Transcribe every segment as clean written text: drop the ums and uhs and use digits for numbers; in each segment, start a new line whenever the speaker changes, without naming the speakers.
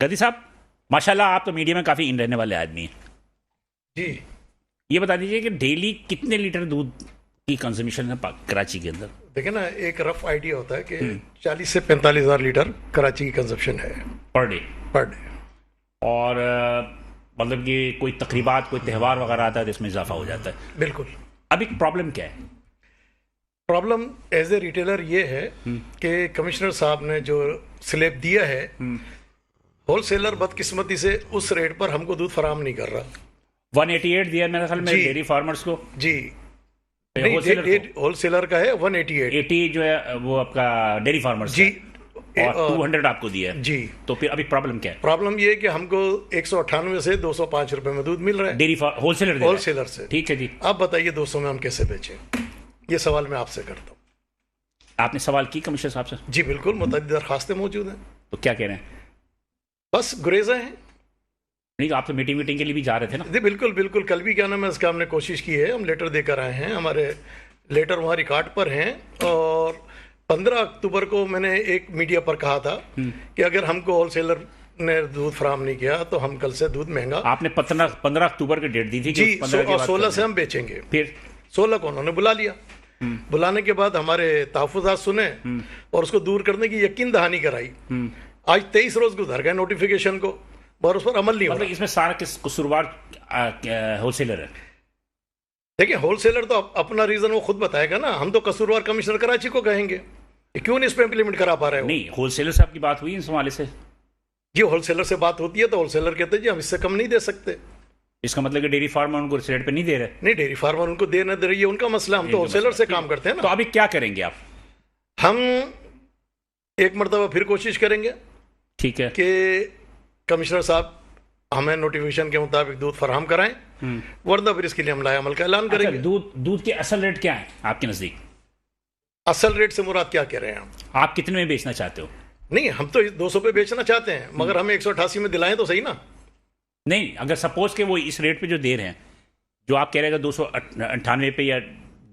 قاضی صاحب ماشاءاللہ آپ تو میڈیا میں کافی ان رہنے والے آدمی ہیں.
جی
یہ بتا دیجیے کہ ڈیلی کتنے لیٹر دودھ کی کنزمپشن ہے کراچی کے اندر؟
دیکھیں نا، ایک رف آئیڈیا ہوتا ہے کہ 40 سے 45 ہزار لیٹر کراچی کی کنزمپشن ہے
پر ڈے.
Per day.
اور مطلب کہ کوئی تقریبات، کوئی تہوار وغیرہ آتا ہے تو اس میں اضافہ ہو جاتا ہے.
بالکل.
اب ایک پرابلم کیا ہے؟
پرابلم ایز اے ریٹیلر یہ ہے کہ کمشنر صاحب نے جو سلیب دیا ہے، ہول سیلر بدقسمتی سے اس ریٹ پر ہم کو دودھ فراہم نہیں کر رہا.
188 دیا میرے خیال میں ڈیری فارمرز کو.
جی ہول سیلر کا ہے 188.
80 جو ہے وہ آپ کا ڈیری فارمرز.
جی.
اور 200 آپ کو دیا ہے.
جی.
تو پھر ابھی پرابلم کیا ہے؟
پرابلم یہ ہے کہ ہم کو 198 سے 205 روپے میں دودھ مل رہا ہے
ڈیری ہول
سیلر سے.
ٹھیک ہے جی.
آپ بتائیے 200 میں ہم کیسے بیچیں؟ یہ سوال میں آپ سے کرتا ہوں.
آپ نے سوال کی کمشنر صاحب سے؟
جی بالکل، متعدد درخواستیں موجود ہیں.
تو کیا کہہ رہے ہیں؟
بس گریزیں ہیں.
نہیں، آپ تو میٹنگ کے لیے بھی جا رہے تھے نا؟
جی بالکل بالکل. کل بھی کیا نام ہے اس کا ہم نے کوشش کی ہے، ہم لیٹر دے کر آئے ہیں، ہمارے لیٹر وہاں ریکارڈ پر ہیں. اور 15 اکتوبر کو میں نے ایک میڈیا پر کہا تھا کہ اگر ہم کو ہول سیلر نے دودھ فراہم نہیں کیا تو ہم کل سے دودھ مہنگا.
آپ نے 15 اکتوبر کی ڈیٹ دی تھی.
جی. اور 16 سے ہم بیچیں گے.
پھر
16 کو انہوں نے بلا لیا. بلانے کے بعد ہمارے تحفظات سنے اور اس کو دور کرنے کی یقین دہانی کرائی. آج 23 روز گزر گئے نوٹیفیکیشن کو اور اس پر عمل نہیں ہو رہا.
اس میں سارا کس قصوروار ہول سیلر ہے؟
دیکھیں، ہول سیلر تو اپنا ریزن وہ خود بتائے گا نا. ہم تو قصوروار کمشنر کراچی کو کہیں گے کہ کیوں نہیں اس پہ امپلیمنٹ کرا پا رہے ہو.
نہیں، ہول سیلر سے آپ کی بات ہوئی اس حوالے سے؟
جی ہول سیلر سے بات ہوتی ہے تو ہول سیلر کہتے ہیں جی ہم اس سے کم نہیں دے سکتے.
اس کا مطلب کہ ڈیری فارمر ان کو اس ریٹ پہ نہیں دے رہے؟
نہیں، ڈیری فارمر ان کو دے نہ دے رہی ہے ان کا مسئلہ. ہم تو ہول سیلر سے کام کرتے ہیں نا.
تو ابھی کیا کریں گے آپ؟
ہم ایک مرتبہ پھر کوشش کریں گے.
ٹھیک ہے.
کہ کمشنر صاحب ہمیں نوٹیفیکیشن کے مطابق دودھ فراہم کرائیں، ورنہ پھر اس کے لیے ہم لائے عمل کا اعلان کریں گے.
دودھ کے اصل ریٹ کیا ہے آپ کے نزدیک؟
اصل ریٹ سے مراد کیا کہہ رہے ہیں
آپ کتنے میں بیچنا چاہتے ہو؟
نہیں، ہم تو 200 پہ بیچنا چاہتے ہیں، مگر ہمیں 188 میں دلائیں تو صحیح نا. نہیں،
اگر سپوز کہ وہ اس ریٹ پہ جو دے رہے ہیں، جو آپ کہہ رہے ہیں 298 پہ یا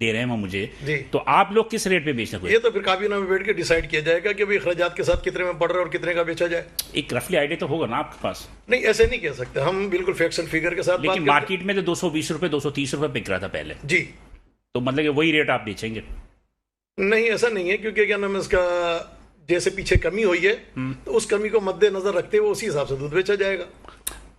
دے رہے ہیں وہ مجھے، تو آپ لوگ کس ریٹ پہ بیچنا؟
یہ تو پھر کابینہ میں بیٹھ کے ڈیسائیڈ کیا جائے گا کہ اخراجات کے ساتھ کتنے میں پڑ رہا ہے اور کتنے کا بیچا جائے.
ایک رفلی آئیڈیا تو ہوگا نا آپ کے پاس؟
نہیں، ایسے نہیں کہہ سکتے ہم، بالکل فیکس اینڈ فگر کے ساتھ.
لیکن مارکیٹ میں تو 220 روپے 230 روپے بک رہا تھا پہلے.
جی.
تو مطلب کہ وہی ریٹ آپ بیچیں گے؟
نہیں، ایسا نہیں ہے، کیونکہ کیا نام ہے اس کا جیسے پیچھے کمی ہوئی ہے تو اس کمی کو مد نظر رکھتے ہوئے اسی حساب سے دودھ بیچا جائے گا.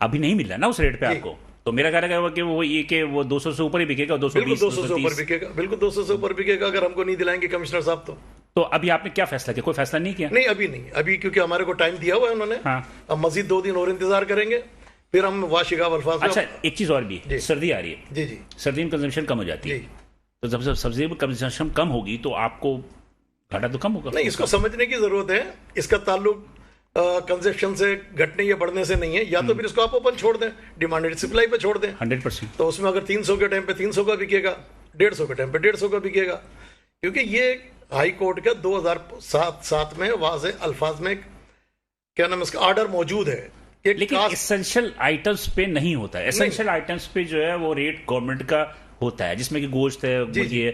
ابھی نہیں مل رہا نا اس ریٹ پہ آپ کو، تو میرا کہنا ہے کہ وہ یہ کہ وہ 200 سے اوپر ہی بکے گا.
200 سے اوپر بکے گا. بالکل 200 سے اوپر بکے گا اگر ہم کو نہیں دلائیں گے کمشنر صاحب تو.
تو ابھی آپ نے کیا فیصلہ کیا؟ کوئی فیصلہ نہیں کیا؟
نہیں، ابھی نہیں. ابھی کیونکہ ہمارے کو ٹائم دیا ہوا ہے انہوں نے. اب مزید 2 دن اور انتظار کریں گے، پھر ہم واشگاف الفاظ.
اچھا، ایک چیز اور بھی، سردی آ رہی ہے.
جی جی.
سردی میں کنزمپشن کم ہو جاتی ہے، تو جب سبزی میں کنزمپشن کم ہوگی تو آپ کو گھاٹا تو کم ہوگا.
نہیں، اس کو سمجھنے کی ضرورت ہے. اس کا تعلق کنزمپشن سے گھٹنے یا بڑھنے سے نہیں ہے. یا تو پھر اس کو آپ اوپن چھوڑ دیں، ڈیمانڈیڈ سپلائی پہ چھوڑ دیں
100%.
تو اس میں اگر 300 کے ٹائم پہ 300 کا بکے گا، 150 کے ٹائم پہ 150 کا بکے گا. کیونکہ یہ ہائی کورٹ کا 2007 میں واضح الفاظ میں کیا نام اس کا آرڈر موجود ہے.
لیکن اسینشل آئٹمس پہ نہیں ہوتا ہے. اسینشل آئٹمس پہ جو ہے وہ ریٹ گورنمنٹ کا ہوتا ہے، جس میں کہ گوشت ہے، مرغی ہے،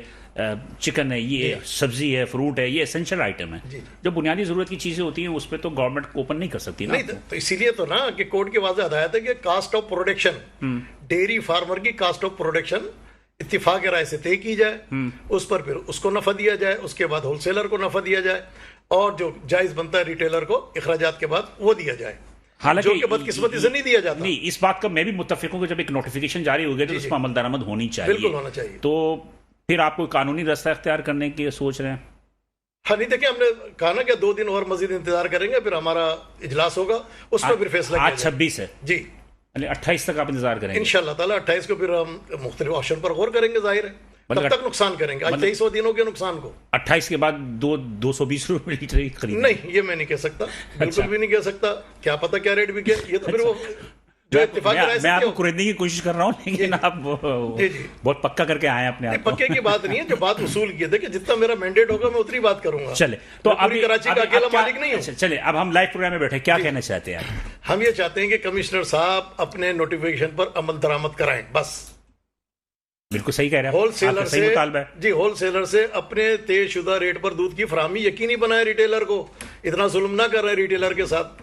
چکن ہے، یہ سبزی ہے، فروٹ ہے، یہ اسینشل آئٹم ہے. جو بنیادی ضرورت کی چیزیں ہوتی ہیں اس پہ تو گورنمنٹ اوپن نہیں کر سکتی نا.
نہیں، تو اسی لیے تو نا کہ کورٹ کی واضح ہدایت ہے کہ cost of production, dairy farmer کی کاسٹ آف پروڈکشن اتفاق رائے سے طے کی جائے، اس پر پھر اس کو نفع دیا جائے، اس کے بعد ہول سیلر کو نفع دیا جائے، اور جو جائز بنتا ہے ریٹیلر کو اخراجات کے بعد وہ دیا جائے.
حالانکہ
جو کہ بدقسمتی سے نہیں دیا جاتا.
نہیں، اس بات کا میں بھی متفق ہوں کہ جب ایک نوٹیفیکیشن جاری ہو گئی تو اس پر عمل درآمد ہونی چاہیے.
بالکل ہونا چاہیے.
تو پھر آپ کو قانونی راستہ اختیار کرنے کی سوچ رہے ہیں؟
ہاں نہیں، دیکھیں ہم نے کہا نا کہ 2 دن اور مزید انتظار کریں گے، پھر ہمارا اجلاس ہوگا، اس میں پھر فیصلہ کیا جائے.
26 ہے
جی.
28 تک آپ انتظار کریں گے
انشاءاللہ تعالیٰ. 28 کو پھر ہم مختلف آپشن پر غور کریں گے. ظاہر ہے تب تک نقصان کریں گے. آج 2300 دنوں کے نقصان کو
28 کے بعد 220 روپے لیٹر خرید.
نہیں، یہ میں نہیں کہہ سکتا، بالکل بھی نہیں کہہ سکتا. کیا پتہ کیا ریٹ بکے. یہ تو پھر وہ جو اتفاق
میں آپ کو خریدنے کی کوشش کر رہا ہوں، لیکن آپ بہت پکا کر کے آئے اپنے آپ کو.
پکے کی بات نہیں ہے، جو بات اصول کی ہے کہ جتنا میرا مینڈیٹ ہوگا میں اتنی بات کروں گا.
چلے تو
ابھی کراچی کا اکیلا مالک نہیں ہوں.
چلے اب ہم لائیو پروگرام میں بیٹھے، کیا کہنا چاہتے ہیں آپ؟
ہم یہ چاہتے ہیں کہ کمشنر صاحب اپنے نوٹیفیکیشن پر عمل درآمد کرائیں بس.
بالکل صحیح کہہ رہے ہیں.
ہول سیلر سے
مطالبہ ہے.
جی، ہول سیلر سے اپنے طے شدہ ریٹ پر دودھ کی فراہمی یقینی بنائے. ریٹیلر کو اتنا ظلم نہ کر رہے ریٹیلر کے ساتھ.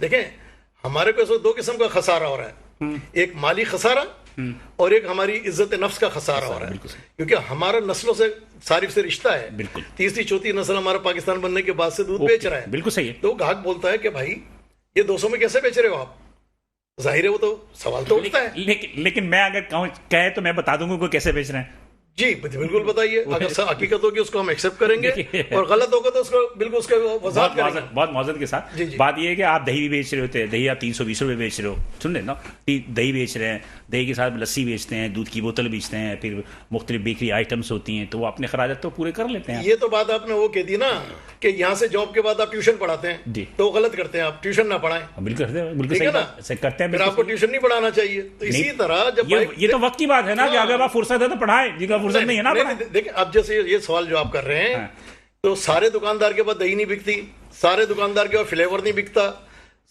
دیکھیں ہمارے کو اس وقت 2 قسم کا خسارہ ہو رہا ہے، ایک مالی خسارہ اور ایک ہماری عزت نفس کا خسارہ ہو رہا ہے، کیونکہ ہمارا نسلوں سے صارف سے رشتہ ہے، تیسری چوتھی نسل ہمارا پاکستان بننے کے بعد سے دودھ بیچ رہا ہے،
بالکل صحیح ہے،
تو گاہک بولتا ہے کہ بھائی یہ 200 میں کیسے بیچ رہے ہو آپ؟ ظاہر ہے وہ تو سوال تو اٹھتا ہے،
لیکن میں اگر کہے تو میں بتا دوں گا کہ کیسے بیچ رہے ہیں.
جی بالکل بتائیے، اگر حقیقت ہوگی اس کو ہم ایکسپٹ کریں گے اور غلط ہوگا تو اس کو بالکل اس کا وضاحت کریں گے
بہت معذرت کے ساتھ. بات یہ ہے کہ آپ دہی بھی بیچ رہے ہوتے ہیں، دہی آپ 320 روپے بیچ رہے ہو، سن رہے نا، دہی بیچ رہے ہیں، دہی کے ساتھ لسی بیچتے ہیں، دودھ کی بوتل بیچتے ہیں، پھر مختلف بیکری آئٹمس ہوتی ہیں، تو وہ اپنے خراجات تو پورے کر لیتے ہیں.
یہ تو بات آپ نے وہ کہہ دی نا کہ یہاں سے جاب کے بعد آپ ٹیوشن پڑھاتے ہیں تو غلط کرتے ہیں، آپ ٹیوشن نہ پڑھائیں.
بالکل صحیح کرتے ہیں،
پھر آپ کو ٹیوشن نہیں پڑھانا چاہیے. تو اسی طرح جب
یہ تو وقت کی بات ہے نا کہ اگر آپ فرصت ہے تو پڑھائیں، جن کا فرصت نہیں ہے نا پڑھائیں.
دیکھیں اب جیسے یہ سوال جو آپ کر رہے ہیں تو سارے دکاندار کے پاس دہی نہیں بکتی، سارے دکاندار کے پاس فلیور نہیں بکتا.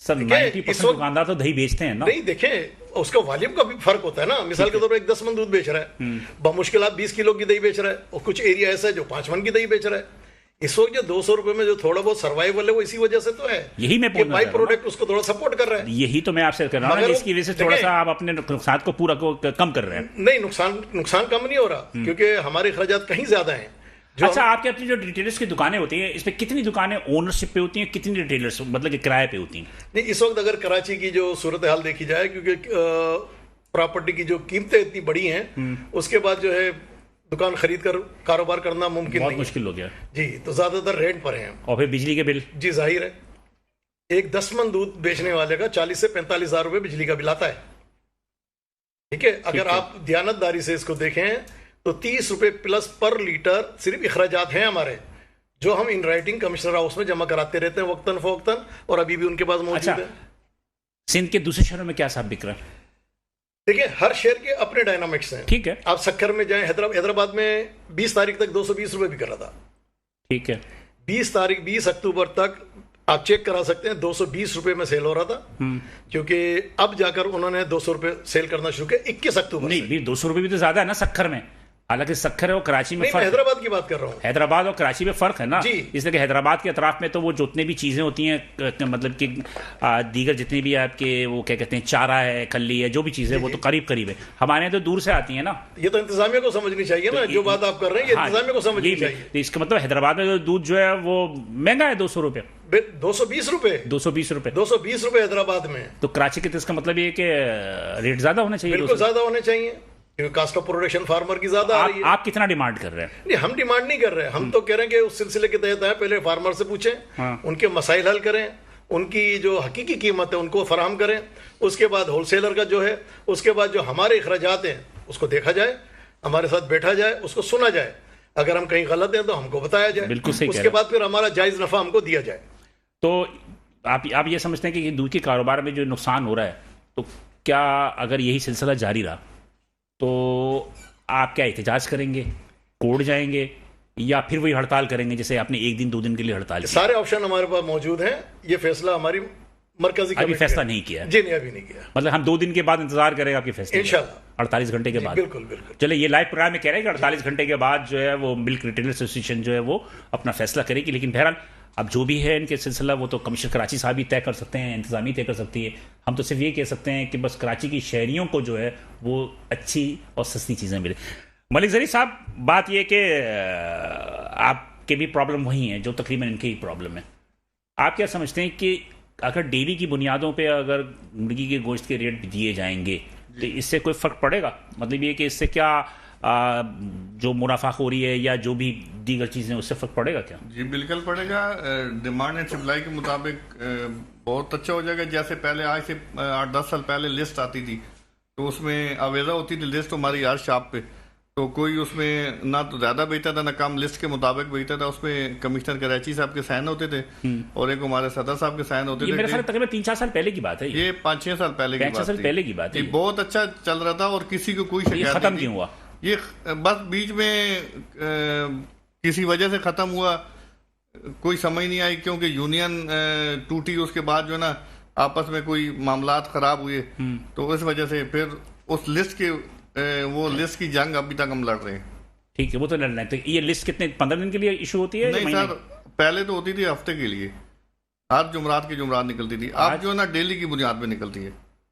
سر 90% دکاندار تو دہی بیچتے ہیں نا.
نہیں دیکھیں اس کا والیوم کا بھی فرق ہوتا ہے نا. مثال کے طور پر ایک 10 من دودھ بیچ رہا ہے، بمشکل آپ 20 کلو کی دہی بیچ رہا ہے، اور کچھ ایریا ایسا ہے جو 5 من کی دہی بیچ رہا ہے. اس وقت جو 200 روپے میں جو تھوڑا بہت سروائیول ہے وہ اسی وجہ سے تو ہے،
یہی میں
بائی پروڈکٹ اس کو تھوڑا سپورٹ کر رہا ہے.
یہی تو میں آپ سے کر رہا ہوں، اس کی وجہ سے تھوڑا سا آپ اپنے نقصان کو پورا کم کر رہے ہیں.
نہیں نقصان کم نہیں ہو رہا، کیونکہ ہمارے اخراجات کہیں زیادہ ہیں.
اچھا آپ کے اپنی جو ریٹیلرز کی دکانیں ہوتی ہیں اس پہ کتنی دکانیں اونرشپ پہ ہوتی ہیں، کتنی ریٹیلرز مطلب کہ کرائے پہ ہوتی ہیں؟
نہیں اس وقت اگر کراچی کی جو صورتحال دیکھی جائے، کیونکہ پراپرٹی کی جو قیمتیں اتنی بڑی ہیں، اس کے بعد جو ہے دکان خرید کر کاروبار کرنا ممکن
بہت
نہیں،
مشکل ہو گیا
جی. تو زیادہ تر رینٹ پر ہیں.
اور پھر بجلی کے بل؟
جی ظاہر ہے ایک 10 من دودھ بیچنے والے کا 40 سے 45 ہزار روپے بجلی کا بل آتا ہے. ٹھیک ہے، اگر آپ دیانتداری سے اس کو دیکھیں تو 30 روپے پلس پر لیٹر صرف اخراجات ہیں ہمارے، جو ہم ان رائٹنگ کمشنر ہاؤس میں جمع کراتے رہتے ہیں وقتاً فوقتاً، اور ابھی بھی ان کے پاس موجود ہے.
سندھ کے دوسرے شہروں میں کیا صاحب بک رہا ہے؟
دیکھیں ہر شہر کے اپنے ڈائنامکس ہیں.
ٹھیک ہے،
آپ سکر میں جائیں، حیدرآباد میں 20 تاریخ تک 220 روپے بھی کر رہا تھا.
ٹھیک ہے،
20 اکتوبر تک آپ چیک کرا سکتے ہیں 220 روپے میں سیل ہو رہا تھا، کیونکہ اب جا کر انہوں نے 200 روپے سیل کرنا شروع کیا 21 اکتوبر.
نہیں 200 روپے بھی تو زیادہ ہے نا سکر میں، حالانکہ سکر ہے وہ کراچی میں
فرق. حیدرآباد کی بات کر رہا ہوں،
حیدرآباد اور کراچی میں فرق ہے نا.
جی
اس لیے کہ حیدرآباد کے اطراف میں تو وہ جتنے بھی چیزیں ہوتی ہیں مطلب کہ دیگر جتنے بھی آپ کے وہ کیا کہتے ہیں چارہ ہے، کھلی ہے، جو بھی چیزیں وہ تو قریب ہے. ہمارے یہاں تو دور سے آتی ہیں نا.
یہ تو انتظامیہ کو سمجھنی چاہیے نا، جو بات آپ کر رہے ہیں یہ انتظامیہ کو سمجھنی چاہیے.
اس کا مطلب حیدرآباد میں دودھ جو ہے وہ مہنگا ہے 200 روپے.
220 روپے 220 روپے حیدرآباد میں.
تو کراچی کے اس کا مطلب یہ کہ ریٹ زیادہ ہونا چاہیے.
بالکل زیادہ ہونے چاہیے، کیونکہ کاسٹ آف پروڈکشن فارمر کی زیادہ آ رہی ہے.
آپ کتنا ڈیمانڈ کر رہے ہیں؟
نہیں ہم ڈیمانڈ نہیں کر رہے، ہم تو کہہ رہے ہیں کہ اس سلسلے کے تحت ہیں، پہلے فارمر سے پوچھیں، ان کے مسائل حل کریں، ان کی جو حقیقی قیمت ہے ان کو فراہم کریں، اس کے بعد ہول سیلر کا جو ہے، اس کے بعد جو ہمارے اخراجات ہیں اس کو دیکھا جائے، ہمارے ساتھ بیٹھا جائے، اس کو سنا جائے، اگر ہم کہیں غلط ہیں تو ہم کو بتایا جائے.
بالکل صحیح.
اس کے بعد پھر ہمارا جائز نفع ہم کو دیا جائے.
تو آپ یہ سمجھتے ہیں کہ دودھ کے کاروبار میں جو نقصان ہو رہا ہے، تو کیا اگر یہی سلسلہ جاری رہا تو آپ کیا احتجاج کریں گے، کورٹ جائیں گے، یا پھر وہی ہڑتال کریں گے جیسے آپ نے 1 دن 2 دن کے لیے ہڑتال کی؟
سارے آپشن ہمارے پاس موجود ہیں. یہ فیصلہ ہماری مرکزی
ابھی فیصلہ نہیں کیا؟
جی نہیں ابھی نہیں کیا.
مطلب ہم 2 دن کے بعد انتظار کریں گے آپ کے فیصلے؟
انشاءاللہ
48 گھنٹے کے بعد.
بالکل بالکل.
چلے یہ لائیو پروگرام میں کہہ رہے ہیں کہ 48 گھنٹے کے بعد جو ہے وہ ملک ریٹیلرز ایسوسی ایشن جو ہے وہ اپنا فیصلہ کرے گی. لیکن بہرحال اب جو بھی ہے ان کے سلسلہ وہ تو کمشنر کراچی صاحب ہی طے کر سکتے ہیں، انتظامیہ طے کر سکتی ہے. ہم تو صرف یہ کہہ سکتے ہیں کہ بس کراچی کی شہریوں کو جو ہے وہ اچھی اور سستی چیزیں ملے. ملک ظریف صاحب بات یہ کہ آپ کے بھی پرابلم وہی ہیں جو تقریباً ان کی ہی پرابلم ہے. آپ کیا سمجھتے ہیں کہ اگر ڈیلی کی بنیادوں پہ اگر مرغی کے گوشت کے ریٹ دیے جائیں گے تو اس سے کوئی فرق پڑے گا؟ مطلب یہ کہ اس سے کیا جو منافع خوری ہے یا جو بھی دیگر چیزیں اس سے فرق پڑے گا کیا؟
جی بالکل پڑے گا. ڈیمانڈ اینڈ سپلائی کے مطابق بہت اچھا ہو جائے گا. جیسے پہلے آج سے 8-10 سال پہلے لسٹ آتی تھی تو اس میں آویزہ ہوتی تھی لسٹ ہماری ہر شاپ پہ، تو کوئی اس میں نہ تو زیادہ بیچتا تھا نہ کم، لسٹ کے مطابق بیچتا تھا. اس میں کمشنر کراچی صاحب کے سائن ہوتے تھے اور ایک ہمارے صدر صاحب کے سائن ہوتے تھے.
یہ میرے خیال تقریباً 3-4 سال پہلے کی بات ہے.
یہ 5-6 سال پہلے کی بات ہے.
5-6 سال پہلے کی بات ہے.
یہ بہت اچھا چل رہا تھا اور کسی کو کوئی شکایت نہیں.
ختم کیوں ہوا؟
یہ بس بیچ میں کسی وجہ سے ختم ہوا، کوئی سمجھ نہیں آئی، کیونکہ یونین ٹوٹی، اس کے بعد جو ہے نا آپس میں کوئی معاملات خراب ہوئے، تو اس وجہ سے پھر اس لسٹ کے وہ لسٹ کی جنگ ابھی تک ہم لڑ رہے ہیں.
ٹھیک ہے، وہ تو لڑ رہے ہیں. یہ لسٹ کتنے 15 دن کے لیے ایشو ہوتی ہے؟
نہیں سر، پہلے تو ہوتی تھی ہفتے کے لیے، ہر جمعرات کی جمعرات نکلتی تھی، اب جو ہے نا ڈیلی کی بنیاد پہ نکلتی ہے.